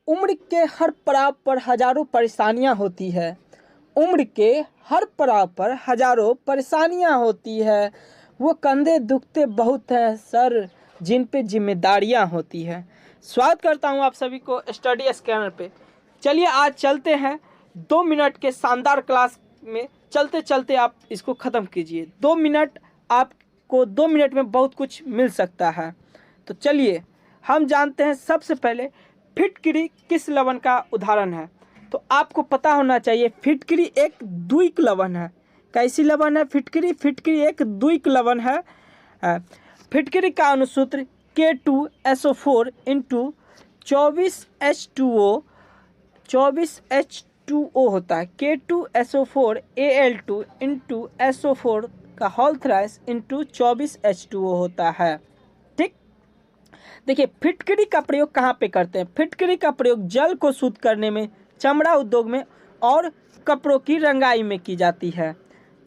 उम्र के हर पड़ाव पर हजारों परेशानियां होती है। उम्र के हर पड़ाव पर हजारों परेशानियां होती है। वो कंधे दुखते बहुत हैं सर, जिन पे जिम्मेदारियां होती हैं। स्वागत करता हूं आप सभी को स्टडी स्कैनर पे। चलिए आज चलते हैं 2 मिनट के शानदार क्लास में। चलते चलते आप इसको ख़त्म कीजिए। 2 मिनट, आपको 2 मिनट में बहुत कुछ मिल सकता है। तो चलिए हम जानते हैं सबसे पहले फिटकिरी किस लवण का उदाहरण है। तो आपको पता होना चाहिए फिटकिरी एक द्विक लवण है। कैसी लवण है फिटकिरी? फिटकिरी एक द्विक लवण है। फिटकिरी का अनुसूत्र K2SO4 इंटू 24H2O होता है। K2SO4 Al2 इंटू SO4 का होल थ्राइस इंटू 24H2O होता है। ठीक, देखिए फिटकिरी का प्रयोग कहाँ पे करते हैं? फिटकिरी का प्रयोग जल को शुद्ध करने में, चमड़ा उद्योग में और कपड़ों की रंगाई में की जाती है।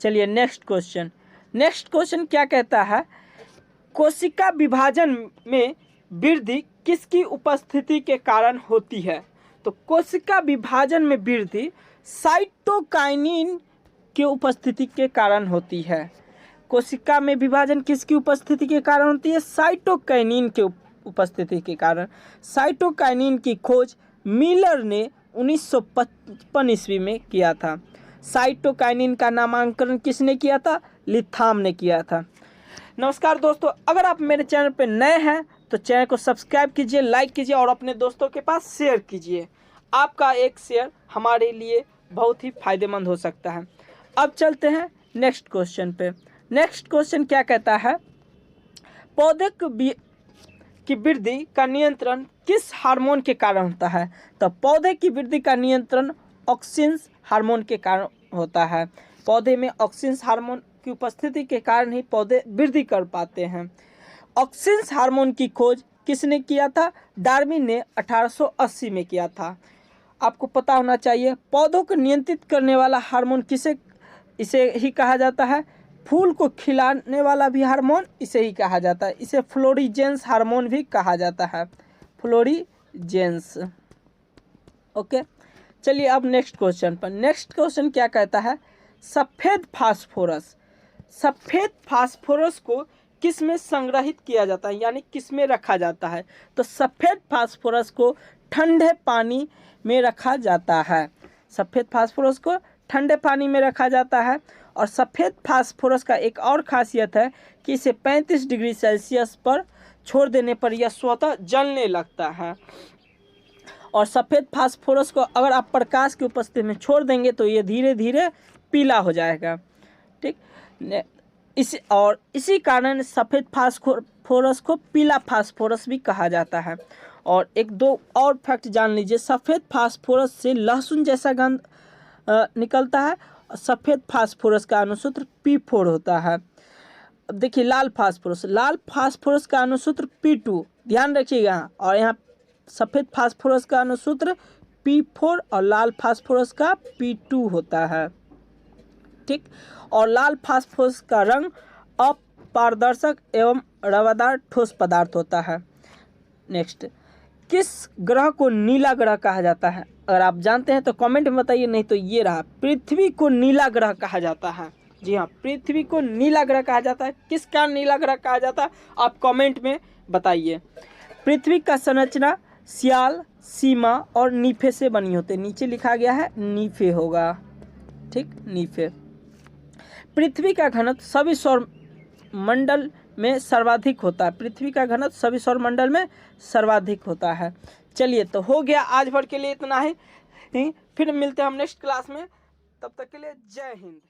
चलिए नेक्स्ट क्वेश्चन क्या कहता है? कोशिका विभाजन में वृद्धि किसकी उपस्थिति के कारण होती है? तो कोशिका विभाजन में वृद्धि साइटोकाइनिन की उपस्थिति के कारण होती है। कोशिका में विभाजन किसकी उपस्थिति के कारण होती है? साइटोकाइनिन के उपस्थिति के कारण। साइटोकाइनिन की खोज मिलर ने 1955 ईस्वी में किया था। साइटोकाइनिन का नामांकन किसने किया था? लिथाम ने किया था। नमस्कार दोस्तों, अगर आप मेरे चैनल पर नए हैं तो चैनल को सब्सक्राइब कीजिए, लाइक कीजिए और अपने दोस्तों के पास शेयर कीजिए। आपका एक शेयर हमारे लिए बहुत ही फायदेमंद हो सकता है। अब चलते हैं नेक्स्ट क्वेश्चन पे। नेक्स्ट क्वेश्चन क्या कहता है? पौधे की वृद्धि का नियंत्रण किस हार्मोन के कारण होता है? तो पौधे की वृद्धि का नियंत्रण ऑक्सिन हार्मोन के कारण होता है। पौधे में ऑक्सिन हार्मोन की उपस्थिति के कारण ही पौधे वृद्धि कर पाते हैं। ऑक्सिन हार्मोन की खोज किसने किया था? डार्विन ने 1880 में किया था। आपको पता होना चाहिए पौधों को नियंत्रित करने वाला हार्मोन इसे ही कहा जाता है। फूल को खिलाने वाला भी हार्मोन इसे ही कहा जाता है। इसे फ्लोरिजेंस हार्मोन भी कहा जाता है। फ्लोरिजेंस। ओके, चलिए अब नेक्स्ट क्वेश्चन पर। नेक्स्ट क्वेश्चन क्या कहता है? सफ़ेद फास्फोरस को किस में संग्रहित किया जाता है, यानी किस में रखा जाता है? तो सफ़ेद फास्फोरस को ठंडे पानी में रखा जाता है। सफ़ेद फास्फोरस को ठंडे पानी में रखा जाता है। और सफ़ेद फास्फोरस का एक और खासियत है कि इसे 35 डिग्री सेल्सियस पर छोड़ देने पर यह स्वतः जलने लगता है। और सफ़ेद फास्फोरस को अगर आप प्रकाश की उपस्थिति में छोड़ देंगे तो ये धीरे धीरे पीला हो जाएगा। ठीक, इसी कारण सफ़ेद फास्फोरस को पीला फास्फोरस भी कहा जाता है। और एक दो और फैक्ट जान लीजिए। सफ़ेद फास्फोरस से लहसुन जैसा गंध निकलता है। सफ़ेद फास्फोरस का अनुसूत्र P4 होता है। अब देखिए लाल फास्फोरस का अनुसूत्र P2, ध्यान रखिएगा। और यहाँ सफ़ेद फास्फोरस का अनुसूत्र P4 और लाल फास्फोरस का P2 होता है। ठीक, और लाल फास्फोरस का रंग अपारदर्शक एवं रवादार ठोस पदार्थ होता है। नेक्स्ट, किस ग्रह को नीला ग्रह कहा जाता है? अगर आप जानते हैं तो कमेंट में बताइए, नहीं तो ये रहा। पृथ्वी को नीला ग्रह कहा जाता है। जी हाँ, पृथ्वी को नीला ग्रह कहा जाता है। किस कारण नीला ग्रह कहा जाता है आप कमेंट में बताइए। पृथ्वी का संरचना सियाल, सीमा और नीफे से बनी होती है। नीचे लिखा गया है नीफे होगा। ठीक, नीफे। पृथ्वी का घनत्व सभी सौर मंडल में सर्वाधिक होता है। पृथ्वी का घनत्व सभी सौर मंडल में सर्वाधिक होता है। चलिए तो हो गया आज भर के लिए इतना ही। फिर मिलते हैं हम नेक्स्ट क्लास में। तब तक के लिए जय हिंद।